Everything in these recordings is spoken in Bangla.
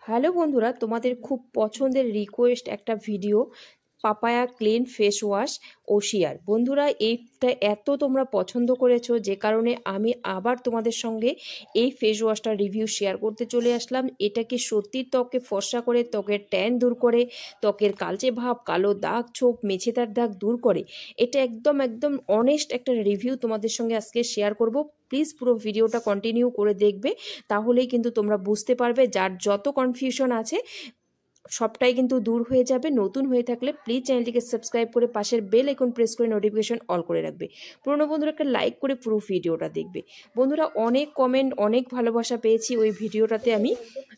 হ্যালো বন্ধুরা, তোমাদের খুব পছন্দের রিকোয়েস্ট একটা video papaya clean face wash ওশিয়ার। বন্ধুরা, এইটা এত তোমরা পছন্দ করেছো যে কারণে আমি আবার তোমাদের সঙ্গে এই ফেস ওয়াশটার রিভিউ শেয়ার করতে চলে আসলাম। এটা কি সত্যি ত্বকে ফর্সা করে, ত্বকের ট্যান দূর করে, ত্বকের কালচে ভাব, কালো দাগ, ছোপ, মেছেদার দাগ দূর করে? এটা একদম একদম অনেস্ট একটা রিভিউ তোমাদের সঙ্গে আজকে শেয়ার করব। প্লিজ পুরো ভিডিওটা কন্টিনিউ করে দেখবে, তাহলেই কিন্তু তোমরা বুঝতে পারবে। যার যত কনফিউশন আছে সবটাই কিন্তু দূর হয়ে যাবে। নতুন হয়ে থাকলে প্লিজ চ্যানেলটিকে সাবস্ক্রাইব করে পাশের বেল আইকন প্রেস করে নোটিফিকেশন অল করে রাখবে। পুরনো বন্ধুরা একটা লাইক করে পুরো ভিডিওটা দেখবে। বন্ধুরা, অনেক কমেন্ট, অনেক ভালোবাসা পেয়েছি ওই ভিডিওটাতে আমি।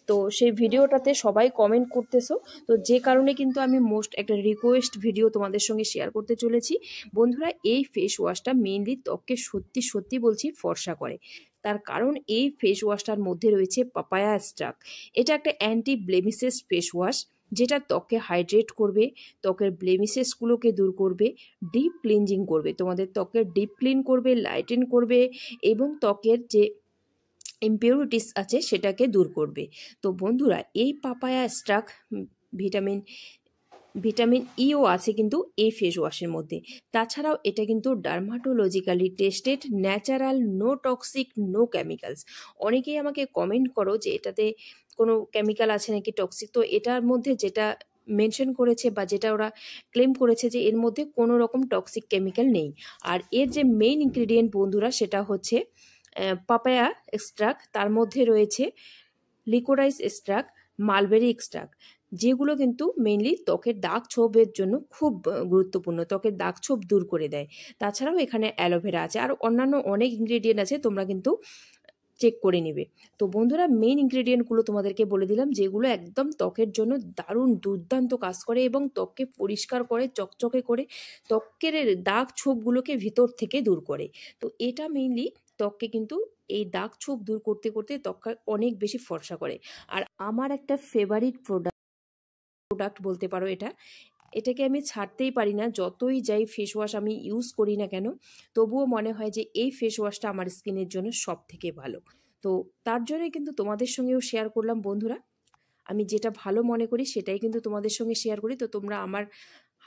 তো সেই ভিডিওটাতে সবাই কমেন্ট করতেছো, তো যে কারণে কিন্তু আমি মোস্ট একটা রিকোয়েস্ট ভিডিও তোমাদের সঙ্গে শেয়ার করতে চলেছি। বন্ধুরা, এই ফেস ওয়াশটা মেইনলি ত্বককে সত্যি সত্যি বলছি ফর্সা করে। তার কারণ এই ফেস ওয়াশটার মধ্যে রয়েছে পাপায়া এক্সট্রাক্ট। এটা একটা অ্যান্টি ব্লেমিসেস ফেস ওয়াশ, যেটা ত্বককে হাইড্রেট করবে, ত্বকের ব্লেমিসেসগুলোকে দূর করবে, ডিপ ক্লিনজিং করবে, তোমাদের ত্বকের ডিপ ক্লিন করবে, লাইটেন করবে এবং ত্বকের যে ইমপিউরিটিস আছে সেটাকে দূর করবে। তো বন্ধুরা, এই পাপায়া এক্সট্রাক্ট ভিটামিন ইও আছে কিন্তু এই ফেস ওয়াশের মধ্যে। তাছাড়াও এটা কিন্তু dermatologically tested, natural, no toxic, no chemicals. অনেকেই আমাকে কমেন্ট করো যে এটাতে কোনো কেমিক্যাল আছে নাকি টক্সিক। তো এটার মধ্যে যেটা মেনশন করেছে বা যেটা ওরা ক্লেম করেছে যে এর মধ্যে কোনো রকম টক্সিক কেমিক্যাল নেই। আর এর যে মেইন ইনগ্রিডিয়েন্ট বন্ধুরা, সেটা হচ্ছে পাপায়া এক্সট্রাক্ট। তার মধ্যে রয়েছে লিকোরাইজ এক্সট্রাক্ট, মালবেরি এক্সট্রাক্ট, যেগুলো কিন্তু মেইনলি ত্বকের দাগ ছোপের জন্য খুব গুরুত্বপূর্ণ, ত্বকের দাগ ছোপ দূর করে দেয়। তাছাড়াও এখানে অ্যালোভেরা আছে, আর অন্যান্য অনেক ইনগ্রেডিয়েন্ট আছে, তোমরা কিন্তু চেক করে নেবে। তো বন্ধুরা, মেইন ইনগ্রেডিয়েন্টগুলো তোমাদেরকে বলে দিলাম, যেগুলো একদম ত্বকের জন্য দারুণ দুর্দান্ত কাজ করে এবং ত্বককে পরিষ্কার করে, চকচকে করে, ত্বকের দাগ ছোপগুলোকে ভিতর থেকে দূর করে। তো এটা মেইনলি ত্বককে কিন্তু এই দাগ ছোপ দূর করতে করতে ত্বককে অনেক বেশি ফর্সা করে। আর আমার একটা ফেভারিট প্রোডাক্ট বলতে পারো এটা। এটাকে আমি ছাড়তেই পারি না, যতই যাই ফেস ওয়াশ আমি ইউজ করি না কেন, তবুও মনে হয় যে এই ফেস ওয়াশটা আমার স্কিনের জন্য সব থেকে ভালো। তো তার জন্যই কিন্তু তোমাদের সঙ্গেও শেয়ার করলাম বন্ধুরা। আমি যেটা ভালো মনে করি সেটাই কিন্তু তোমাদের সঙ্গে শেয়ার করি। তো তোমরা আমার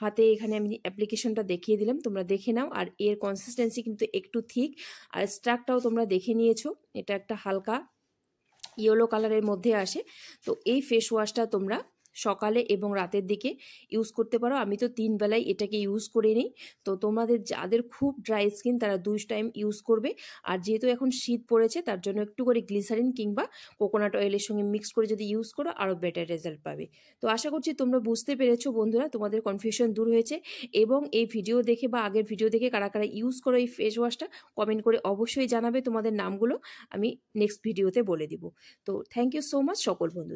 হাতে এখানে আমি অ্যাপ্লিকেশনটা দেখিয়ে দিলাম, তোমরা দেখে নাও। আর এর কনসিস্টেন্সি কিন্তু একটু থিক, আর স্ট্রাকটাও তোমরা দেখে নিয়েছো, এটা একটা হালকা ইয়েলো কালারের মধ্যে আসে। তো এই ফেস ওয়াশটা তোমরা সকালে এবং রাতের দিকে ইউজ করতে পারো। আমি তো 3 বেলায় এটাকে ইউজ করে নিই। তো তোমাদের যাদের খুব ড্রাই স্কিন তারা 2 টাইম ইউজ করবে। আর যেহেতু এখন শীত পড়েছে, তার জন্য একটু করে গ্লিসারিন কিংবা কোকোনাট অয়েলের সঙ্গে মিক্স করে যদি ইউজ করো, আরও বেটার রেজাল্ট পাবে। তো আশা করছি তোমরা বুঝতে পেরেছো বন্ধুরা, তোমাদের কনফিউশন দূর হয়েছে। এবং এই ভিডিও দেখে বা আগের ভিডিও দেখে কারা কারা ইউজ করো এই ফেস ওয়াশটা, কমেন্ট করে অবশ্যই জানাবে। তোমাদের নামগুলো আমি নেক্সট ভিডিওতে বলে দিব। তো থ্যাংক ইউ সো মাচ সকল বন্ধু।